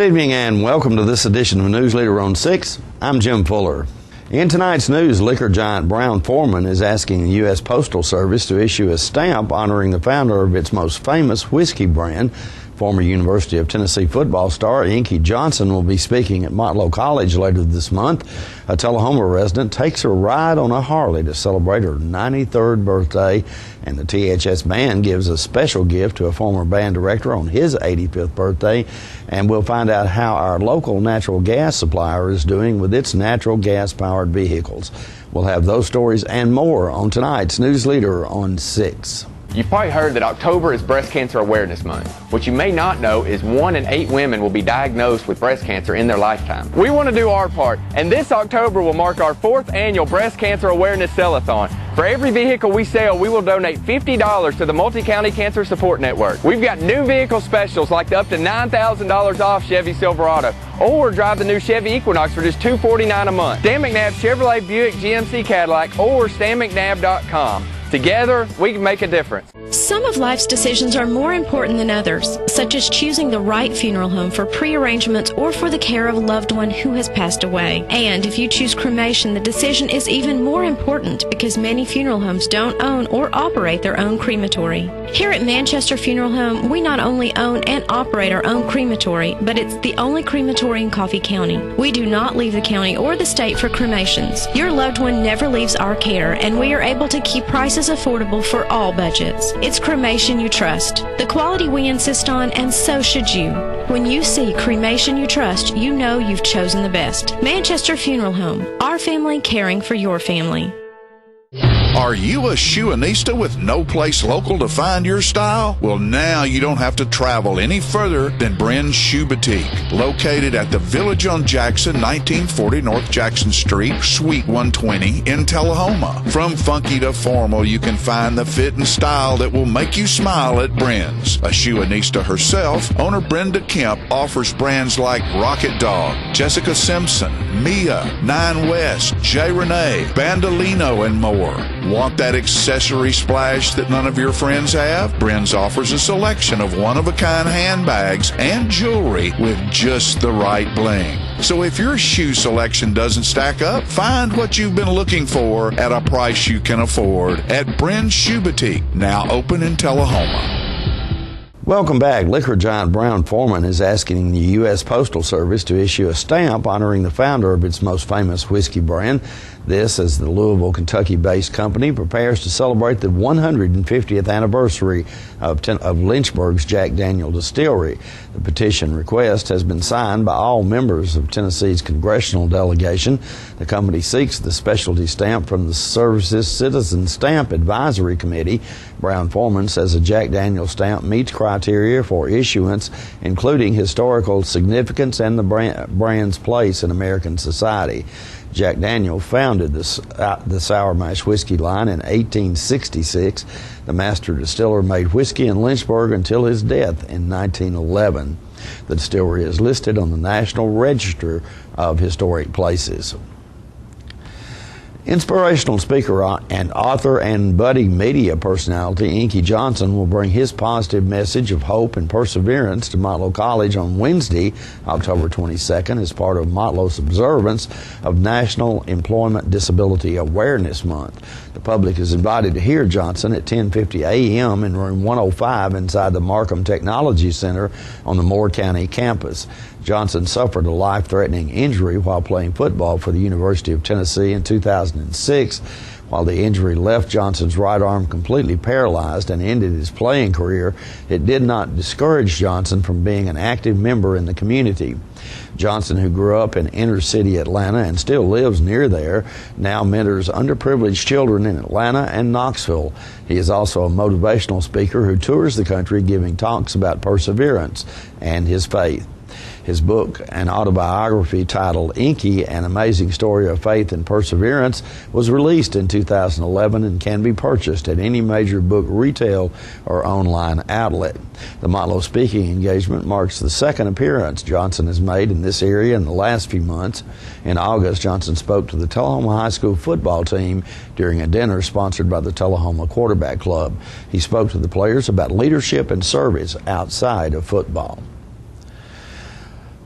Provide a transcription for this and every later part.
evening and welcome to this edition of Newsleader on 6. I'm Jim Fuller. In tonight's news, liquor giant Brown-Forman is asking the U.S. Postal Service to issue a stamp honoring the founder of its most famous whiskey brand. Former University of Tennessee football star Inky Johnson will be speaking at Motlow College later this month. A Tullahoma resident takes a ride on a Harley to celebrate her 93rd birthday, and the THS band gives a special gift to a former band director on his 85th birthday. And we'll find out how our local natural gas supplier is doing with its natural gas-powered vehicles. We'll have those stories and more on tonight's Newsleader on 6. You've probably heard that October is Breast Cancer Awareness Month. What you may not know is 1 in 8 women will be diagnosed with breast cancer in their lifetime. We want to do our part, and this October will mark our 4th annual Breast Cancer Awareness Sell-a-thon. For every vehicle we sell, we will donate $50 to the Multi-County Cancer Support Network. We've got new vehicle specials like up to $9,000 off Chevy Silverado, or drive the new Chevy Equinox for just $249 a month. Stan McNabb Chevrolet Buick GMC Cadillac, or StanMcNabb.com. Together, we can make a difference. Some of life's decisions are more important than others, such as choosing the right funeral home for pre-arrangements or for the care of a loved one who has passed away. And if you choose cremation, the decision is even more important because many funeral homes don't own or operate their own crematory. Here at Manchester Funeral Home, we not only own and operate our own crematory, but it's the only crematory in Coffee County. We do not leave the county or the state for cremations. Your loved one never leaves our care, and we are able to keep prices affordable for all budgets. It's cremation you trust, the quality we insist on, and so should you. When you see cremation you trust, you know you've chosen the best. Manchester Funeral Home, our family caring for your family. Are you a shoeanista with no place local to find your style? Well, now you don't have to travel any further than Bren's Shoe Boutique, located at the Village on Jackson, 1940 North Jackson Street, Suite 120 in Tullahoma. From funky to formal, you can find the fit and style that will make you smile at Bren's. A shoeanista herself, owner Brenda Kemp offers brands like Rocket Dog, Jessica Simpson, Mia, Nine West, J. Renee, Bandolino, and more. Want that accessory splash that none of your friends have? Bren's offers a selection of one-of-a-kind handbags and jewelry with just the right bling. So if your shoe selection doesn't stack up, find what you've been looking for at a price you can afford at Bren's Shoe Boutique, now open in Tullahoma. Welcome back. Liquor giant Brown-Forman is asking the U.S. Postal Service to issue a stamp honoring the founder of its most famous whiskey brand. This as the Louisville, Kentucky-based company prepares to celebrate the 150th anniversary of Lynchburg's Jack Daniel Distillery. The petition request has been signed by all members of Tennessee's congressional delegation. The company seeks the specialty stamp from the service's Citizen Stamp Advisory Committee. Brown-Forman says a Jack Daniel stamp meets criteria for issuance, including historical significance and the brand's place in American society. Jack Daniel founded the Sour Mash whiskey line in 1866. The master distiller made whiskey in Lynchburg until his death in 1911. The distillery is listed on the National Register of Historic Places. Inspirational speaker and author and budding media personality Inky Johnson will bring his positive message of hope and perseverance to Motlow College on Wednesday, October 22nd, as part of Motlow's observance of National Employment Disability Awareness Month. The public is invited to hear Johnson at 10:50 a.m. in room 105 inside the Markham Technology Center on the Moore County campus. Johnson suffered a life-threatening injury while playing football for the University of Tennessee in 2006. While the injury left Johnson's right arm completely paralyzed and ended his playing career, it did not discourage Johnson from being an active member in the community. Johnson, who grew up in inner-city Atlanta and still lives near there, now mentors underprivileged children in Atlanta and Knoxville. He is also a motivational speaker who tours the country giving talks about perseverance and his faith. His book, an autobiography titled Inky, An Amazing Story of Faith and Perseverance, was released in 2011 and can be purchased at any major book retail or online outlet. The Motlow speaking engagement marks the second appearance Johnson has made in this area in the last few months. In August, Johnson spoke to the Tullahoma High School football team during a dinner sponsored by the Tullahoma Quarterback Club. He spoke to the players about leadership and service outside of football.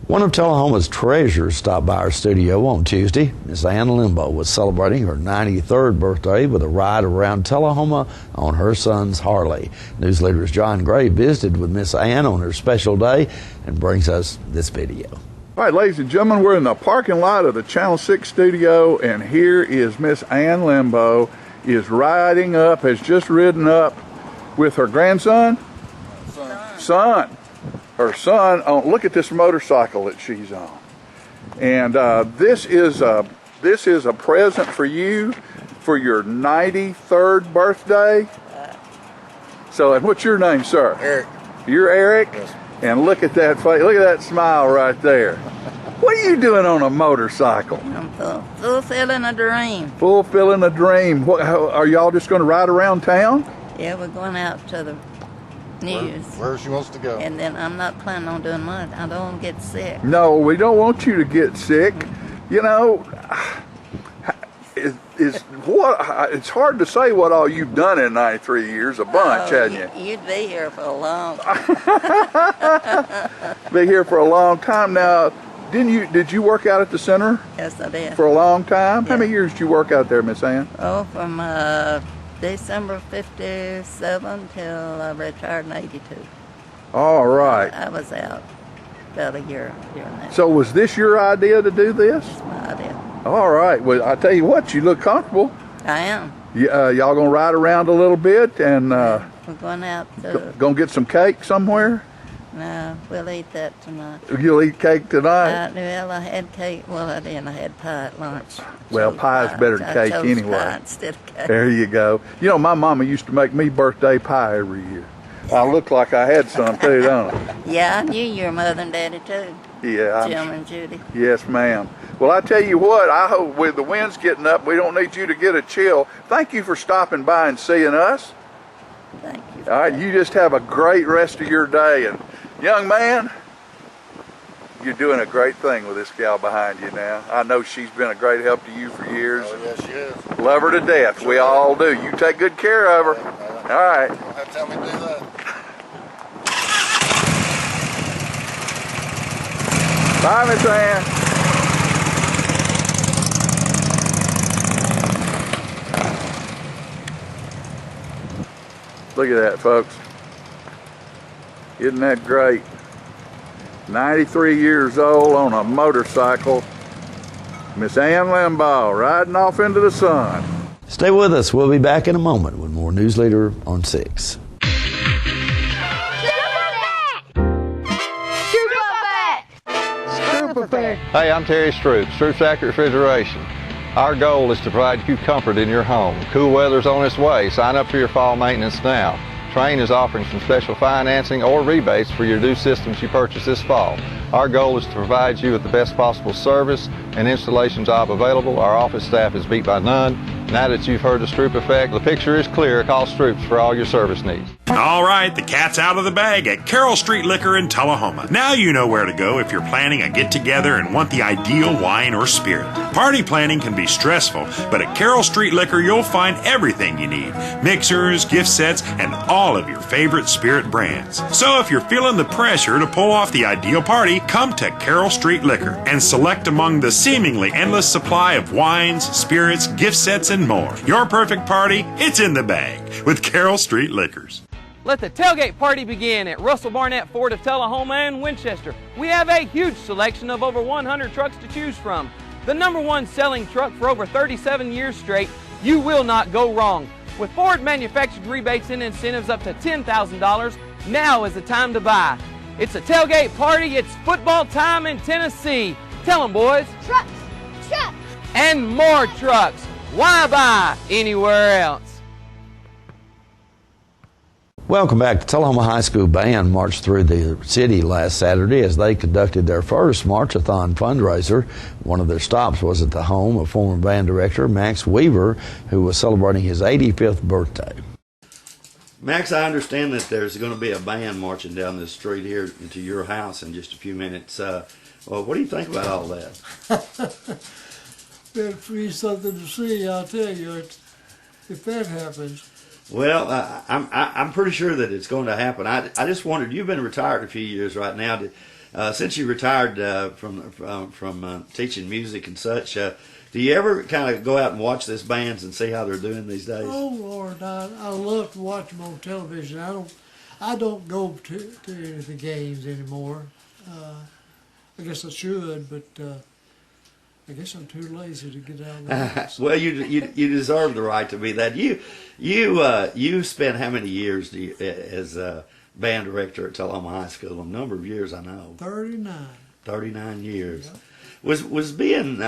One of Tullahoma's treasures stopped by our studio on Tuesday. Miss Ann Limbo was celebrating her 93rd birthday with a ride around Tullahoma on her son's Harley. Newsleader's John Gray visited with Miss Ann on her special day and brings us this video. All right, ladies and gentlemen, we're in the parking lot of the Channel 6 studio, and here is Miss Ann Limbo is riding up, has just ridden up with her grandson? Son. Her son. Oh, look at this motorcycle that she's on. And this is a present for you for your 93rd birthday. So, and what's your name, sir? Eric. You're Eric? Yes. And look at that face. Look at that smile right there. What are you doing on a motorcycle? I'm fulfilling a dream. Fulfilling a dream. What, are y'all just going to ride around town? Yeah, we're going out to the news. Where she wants to go. And then I'm not planning on doing much. I don't want to get sick. No, we don't want you to get sick. You know, it's hard to say what all you've done in 93 years. A bunch, hadn't you? You'd be here for a long Be here for a long time now. Did you work out at the center? Yes, I did. For a long time? Yeah. How many years did you work out there, Miss Ann? Oh, from December 57 till I retired in 82. All right. I was out about a year and a half. So was this your idea to do this? That's my idea. All right. Well, I tell you what, you look comfortable. I am. Y'all gonna ride around a little bit and We're going out to... gonna get some cake somewhere? No, we'll eat that tonight. You'll eat cake tonight? Well, I had cake. Well, I didn't. I had pie at lunch. Well, Chose pie's better than I cake chose anyway. Pie instead of cake. There you go. You know, my mama used to make me birthday pie every year. I look like I had some too, don't I? Yeah, I knew your mother and daddy too. Yeah. Jim and Judy. Yes, ma'am. Well, I tell you what, I hope with the winds getting up, we don't need you to get a chill. Thank you for stopping by and seeing us. Thank you. All right, you just have a great rest of your day. And young man, you're doing a great thing with this gal behind you now. I know she's been a great help to you for years. Oh, yes, she is. Love her to death. We all do. You take good care of her. All right. You don't have to tell me to do that. Bye, Miss Ann. Look at that, folks. Isn't that great? 93 years old on a motorcycle. Miss Ann Limbaugh riding off into the sun. Stay with us. We'll be back in a moment with more Newsleader on 6. Hey, I'm Terry Stroop, Stroop's Accurate Refrigeration. Our goal is to provide you comfort in your home. Cool weather's on its way. Sign up for your fall maintenance now. Trane is offering some special financing or rebates for your new systems you purchase this fall. Our goal is to provide you with the best possible service and installation job available. Our office staff is beat by none. Now that you've heard the Stroop effect, the picture is clear. Call Stroops for all your service needs. All right, the cat's out of the bag at Carroll Street Liquor in Tullahoma. Now you know where to go if you're planning a get-together and want the ideal wine or spirit. Party planning can be stressful, but at Carroll Street Liquor you'll find everything you need. Mixers, gift sets, and all of your favorite spirit brands. So if you're feeling the pressure to pull off the ideal party, come to Carroll Street Liquor and select among the seemingly endless supply of wines, spirits, gift sets, and more. Your perfect party, it's in the bag with Carroll Street Liquors. Let the tailgate party begin at Russell Barnett Ford of Tullahoma and Winchester. We have a huge selection of over 100 trucks to choose from. The #1 selling truck for over 37 years straight, you will not go wrong. With Ford manufactured rebates and incentives up to $10,000, now is the time to buy. It's a tailgate party, it's football time in Tennessee. Tell them, boys. Trucks, trucks. And more trucks. Why buy anywhere else? Welcome back. The Tullahoma High School Band marched through the city last Saturday as they conducted their first Marchathon fundraiser. One of their stops was at the home of former band director Max Weaver, who was celebrating his 85th birthday. Max, I understand that there's going to be a band marching down this street here into your house in just a few minutes. Well, what do you think about all that? That'd be something to see, I'll tell you, if that happens. Well, I'm pretty sure that it's going to happen. I just wondered, you've been retired a few years right now. since you retired from teaching music and such, do you ever kind of go out and watch these bands and see how they're doing these days? Oh Lord, I love to watch them on television. I don't go to any of the games anymore. I guess I should, but I guess I'm too lazy to get out of the house. Well, you deserve the right to be that. You spent how many years as band director at Tullahoma High School? A number of years, I know. 39. 39 years. Yep. Was being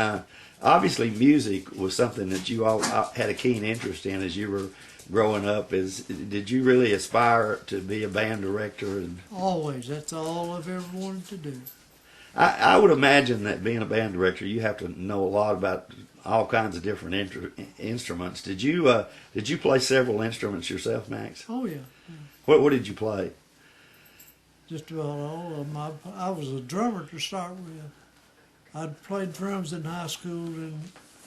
obviously music was something that you all had a keen interest in as you were growing up. Did you really aspire to be a band director? Always. That's all I've ever wanted to do. I would imagine that being a band director, you have to know a lot about all kinds of different instruments. Did you play several instruments yourself, Max? Oh yeah. What did you play? Just about all of them. I was a drummer to start with. I'd played drums in high school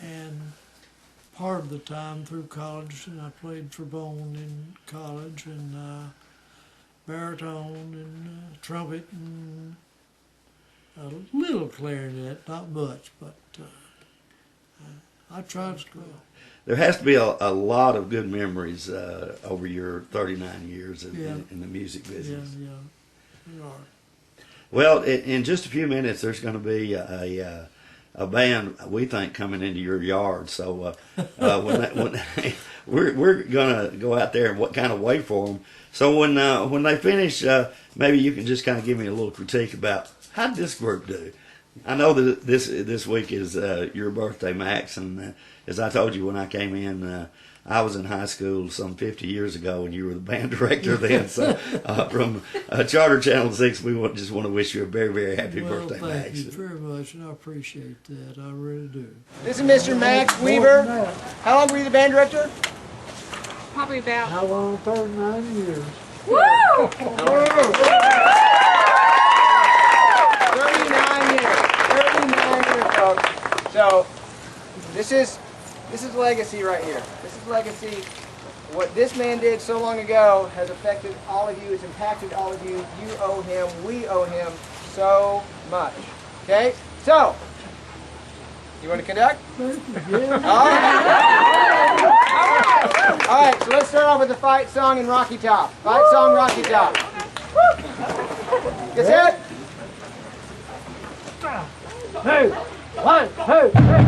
and part of the time through college, and I played trombone in college and baritone and trumpet and a little clarinet, not much, but I tried to grow. There has to be a lot of good memories over your 39 years in the music business. Yeah, there are. Well, in just a few minutes, there's going to be a band we think coming into your yard. So we're going to go out there and kind of wait for them. So when they finish, maybe you can just kind of give me a little critique about how did this group do. I know that this week is your birthday, Max, and as I told you when I came in, I was in high school some 50 years ago, and you were the band director then. So from Charter Channel 6, we just want to wish you a very, very happy birthday, Max. Thank you very much, and I appreciate that. I really do. This is Mr. Max Weaver. How long were you the band director? Probably about... How long? 39 years. Woo! 39 years. 39 years, folks. So this is legacy right here. This is legacy. What this man did so long ago has affected all of you. It's impacted all of you. You owe him. We owe him so much. Okay? So, you want to conduct? Yeah. All right, so let's start off with the fight song and Rocky Top. Fight song, Rocky Top. Get set. 2, 1, 2, 3.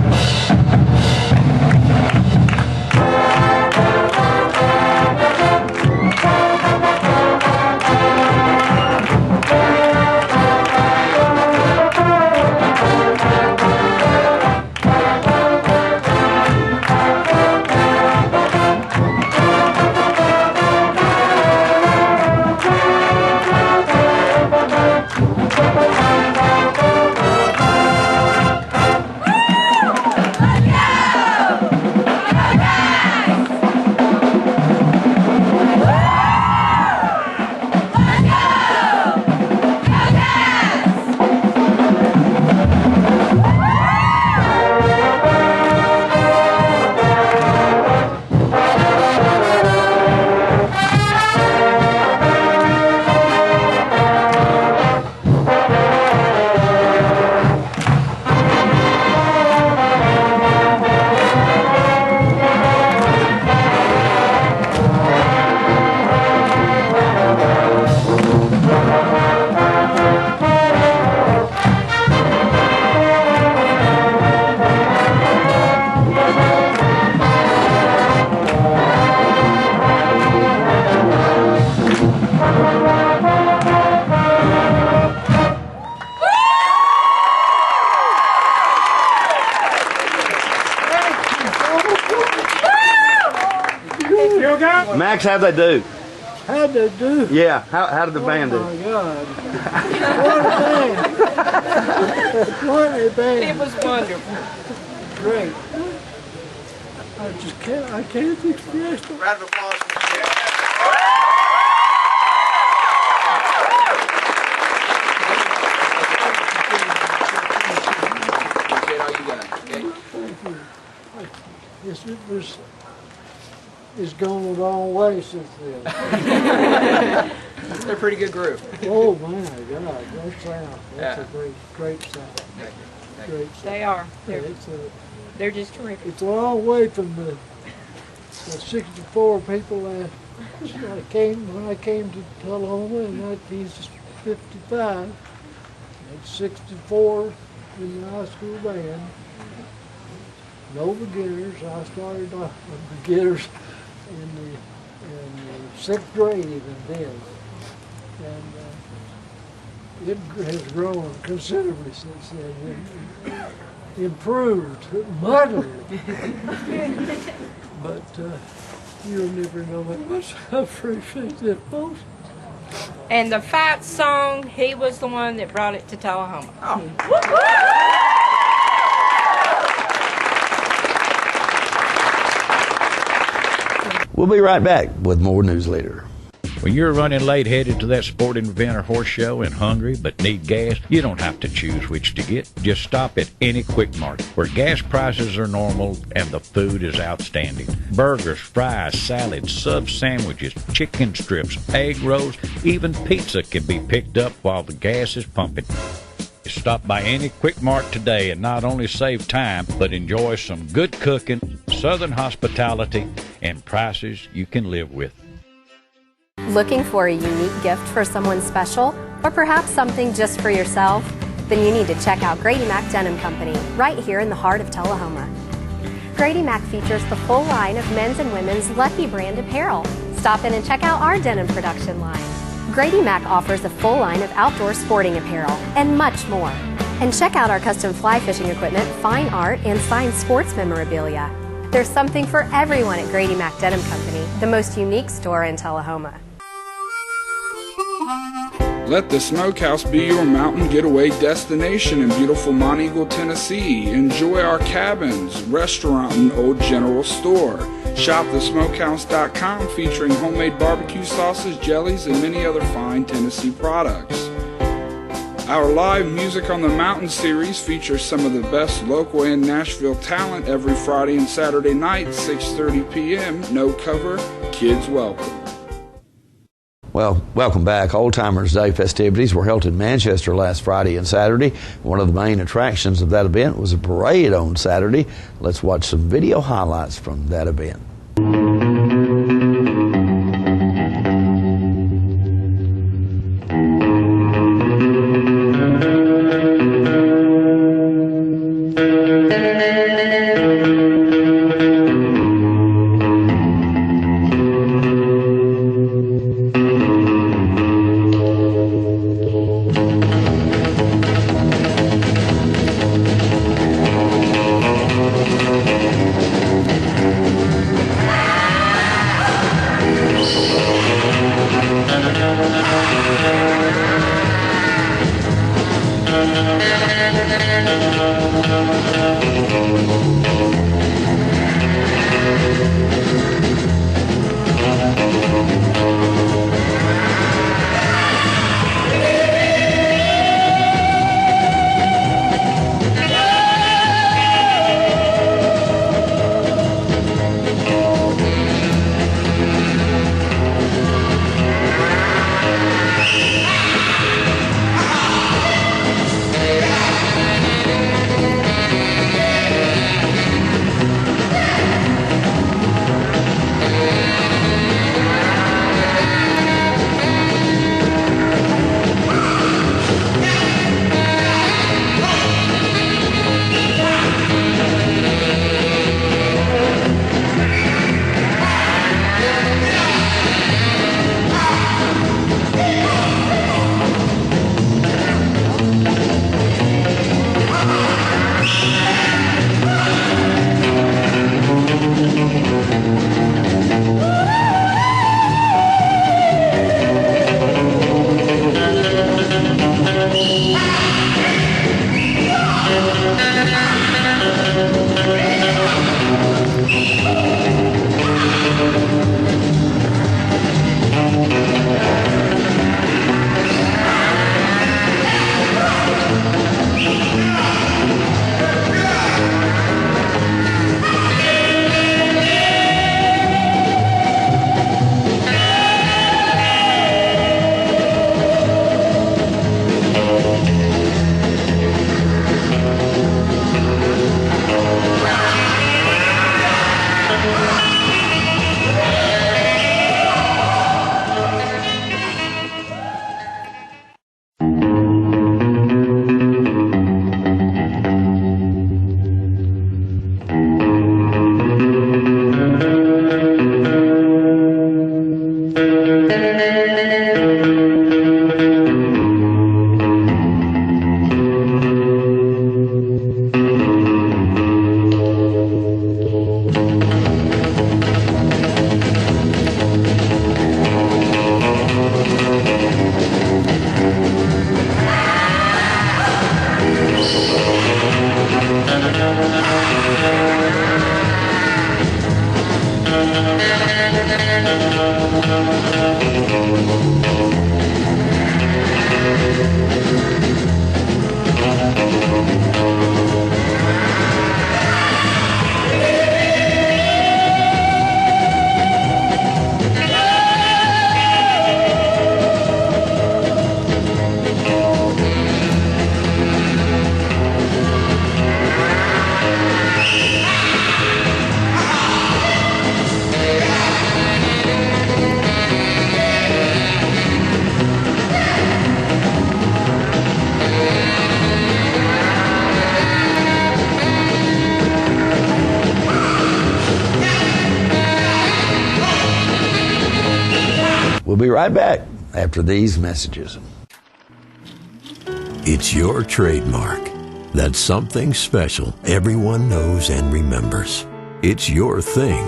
Max, how'd they do? How'd they do? Yeah, how did the band do? Oh my God. What a band. It was wonderful. Great. I can't express it. Round of applause for the It's gone a long way since then. They're a pretty good group. Oh my God, that sound. That's Yeah. a great sound. Great sound. They are. Yeah, They're just terrific. it's a long way from the 64 people that when I came to Tullahoma in 1955. At 64 in the high school band. No beginners. I started off with beginners in the 6th grade even then. And it has grown considerably since then. Improved mightily. But you'll never know how much I appreciate that, folks. And the fight song, he was the one that brought it to Tullahoma. We'll be right back with more Newsleader. When you're running late headed to that sporting event or horse show and hungry but need gas, you don't have to choose which to get. Just stop at any Quick Mart where gas prices are normal and the food is outstanding. Burgers, fries, salads, sub sandwiches, chicken strips, egg rolls, even pizza can be picked up while the gas is pumping. Stop by any Quick Mart today and not only save time, but enjoy some good cooking, southern hospitality, and prices you can live with. Looking for a unique gift for someone special, or perhaps something just for yourself? Then you need to check out Grady Mac Denim Company, right here in the heart of Tullahoma. Grady Mac features the full line of men's and women's Lucky brand apparel. Stop in and check out our denim production line. Grady Mac offers a full line of outdoor sporting apparel and much more. And check out our custom fly fishing equipment, fine art, and signed sports memorabilia. There's something for everyone at Grady Mac Denim Company, the most unique store in Tullahoma. Let the Smokehouse be your mountain getaway destination in beautiful Monteagle, Tennessee. Enjoy our cabins, restaurant, and old general store. Shop thesmokehouse.com featuring homemade barbecue sauces, jellies, and many other fine Tennessee products. Our live Music on the Mountain series features some of the best local and Nashville talent every Friday and Saturday night, 6:30 p.m. No cover, kids welcome. Well, welcome back. Old Timers Day festivities were held in Manchester last Friday and Saturday. One of the main attractions of that event was a parade on Saturday. Let's watch some video highlights from that event. We'll be right back after these messages. It's your trademark. That's something special everyone knows and remembers. It's your thing.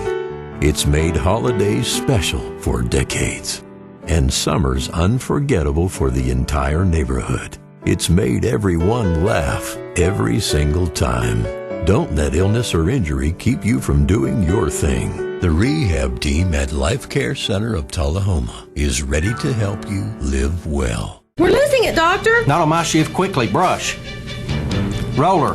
It's made holidays special for decades and summers unforgettable for the entire neighborhood. It's made everyone laugh every single time. Don't let illness or injury keep you from doing your thing. The rehab team at Life Care Center of Tullahoma is ready to help you live well. We're losing it, Doctor. Not on my shift. Quickly, brush. Roller.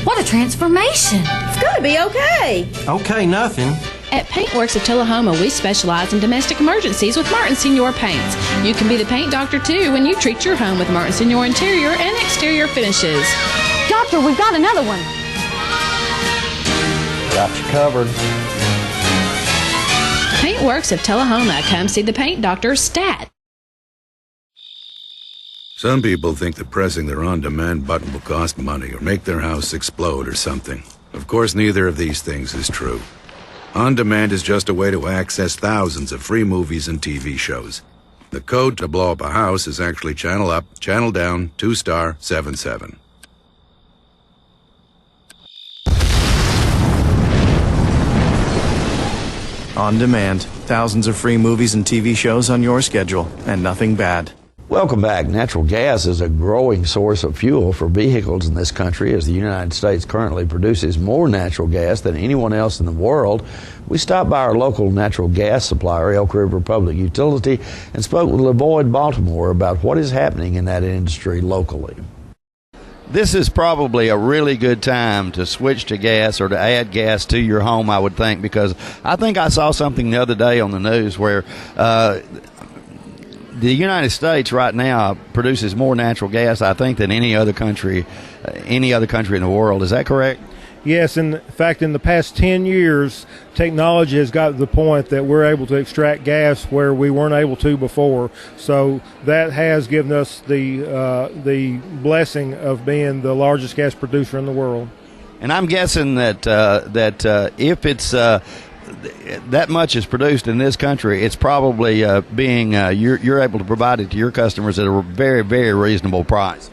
What a transformation. It's going to be okay. Okay, nothing. At Paintworks of Tullahoma, we specialize in domestic emergencies with Martin Senior Paints. You can be the paint doctor, too, when you treat your home with Martin Senior interior and exterior finishes. Doctor, we've got another one. Got you covered. Paintworks of Tullahoma. Come see the paint doctor, Stat. Some people think that pressing their on-demand button will cost money or make their house explode or something. Of course, neither of these things is true. On-demand is just a way to access thousands of free movies and TV shows. The code to blow up a house is actually channel up, channel down, 2-star 77. On demand, thousands of free movies and TV shows on your schedule, and nothing bad. Welcome back. Natural gas is a growing source of fuel for vehicles in this country as the United States currently produces more natural gas than anyone else in the world. We stopped by our local natural gas supplier, Elk River Public Utility, and spoke with LaVoyd Baltimore about what is happening in that industry locally. This is probably a really good time to switch to gas or to add gas to your home, I would think, because I think I saw something the other day on the news where the United States right now produces more natural gas, I think, than any other country in the world. Is that correct? Yes, in fact, in the past 10 years, technology has got to the point that we're able to extract gas where we weren't able to before. So that has given us the blessing of being the largest gas producer in the world. And I'm guessing that if it's that much is produced in this country, it's probably you're able to provide it to your customers at a very, very reasonable price.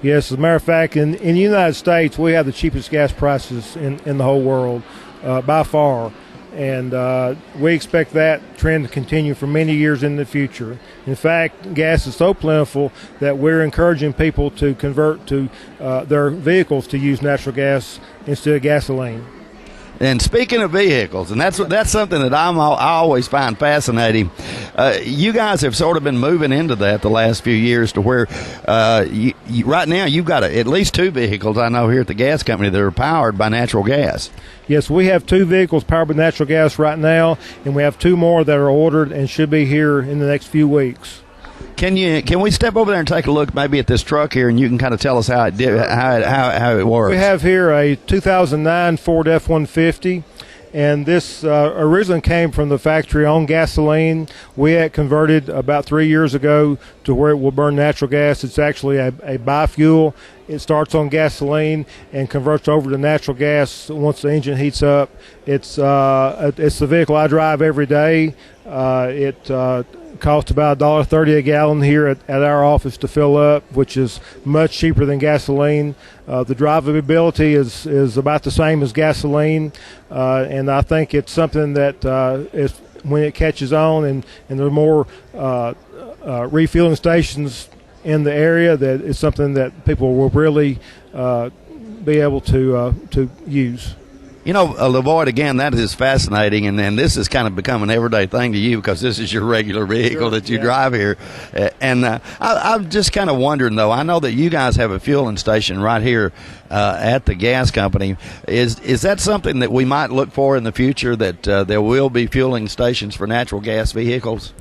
Yes, as a matter of fact, in the United States, we have the cheapest gas prices in the whole world by far. And we expect that trend to continue for many years in the future. In fact, gas is so plentiful that we're encouraging people to convert to their vehicles to use natural gas instead of gasoline. And speaking of vehicles, and that's something that I always find fascinating. You guys have sort of been moving into that the last few years to where right now you've got at least 2 vehicles I know here at the gas company that are powered by natural gas. Yes, we have 2 vehicles powered by natural gas right now, and we have 2 more that are ordered and should be here in the next few weeks. Can we step over there and take a look maybe at this truck here, and you can kind of tell us how it works? We have here a 2009 Ford F-150, and this originally came from the factory on gasoline. We had converted about 3 years ago to where it will burn natural gas. It's actually a biofuel. It starts on gasoline and converts over to natural gas once the engine heats up. It's the vehicle I drive every day. It costs about $1.30 a gallon here at our office to fill up, which is much cheaper than gasoline. The drivability is about the same as gasoline, and I think it's something that is, when it catches on and there are more refueling stations in the area, that it's something that people will really be able to use. You know, LaVoyd, again, that is fascinating, and this has kind of become an everyday thing to you because this is your regular vehicle that you drive here. And I'm just kind of wondering, though, I know that you guys have a fueling station right here at the gas company. Is that something that we might look for in the future, that there will be fueling stations for natural gas vehicles?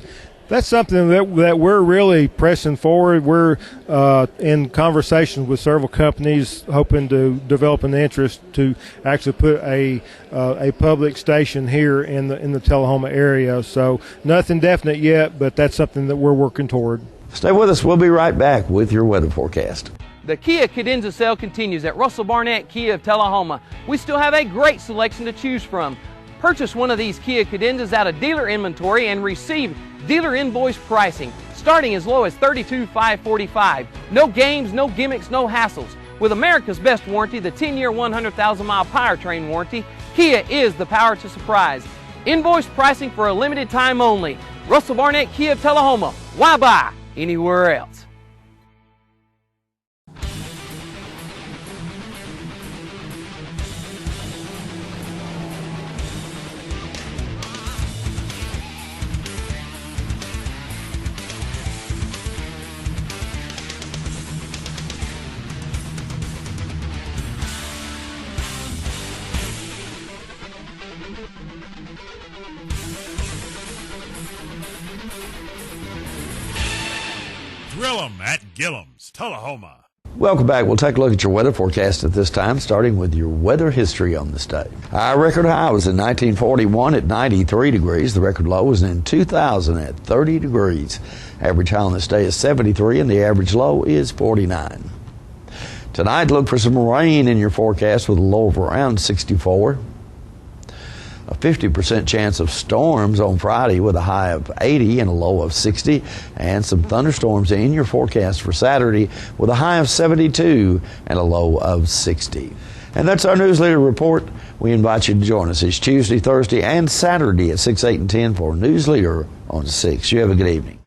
That's something that we're really pressing forward. We're in conversations with several companies, hoping to develop an interest to actually put a public station here in the Tullahoma area. So nothing definite yet, but that's something that we're working toward. Stay with us. We'll be right back with your weather forecast. The Kia Cadenza sale continues at Russell Barnett Kia of Tullahoma. We still have a great selection to choose from. Purchase one of these Kia Cadenzas out of dealer inventory and receive dealer invoice pricing, starting as low as $32,545. No games, no gimmicks, no hassles. With America's best warranty, the 10-year, 100,000-mile powertrain warranty, Kia is the power to surprise. Invoice pricing for a limited time only. Russell Barnett Kia of Tullahoma. Why buy anywhere else? Grill 'em at Gillum's, Tullahoma. Welcome back. We'll take a look at your weather forecast at this time, starting with your weather history on the state. Our record high was in 1941 at 93 degrees. The record low was in 2000 at 30 degrees. Average high on this day is 73, and the average low is 49. Tonight, look for some rain in your forecast with a low of around 64. A 50% chance of storms on Friday with a high of 80 and a low of 60, and some thunderstorms in your forecast for Saturday with a high of 72 and a low of 60. And that's our Newsleader report. We invite you to join us each Tuesday, Thursday, and Saturday at 6, 8, and 10 for Newsleader on 6. You have a good evening.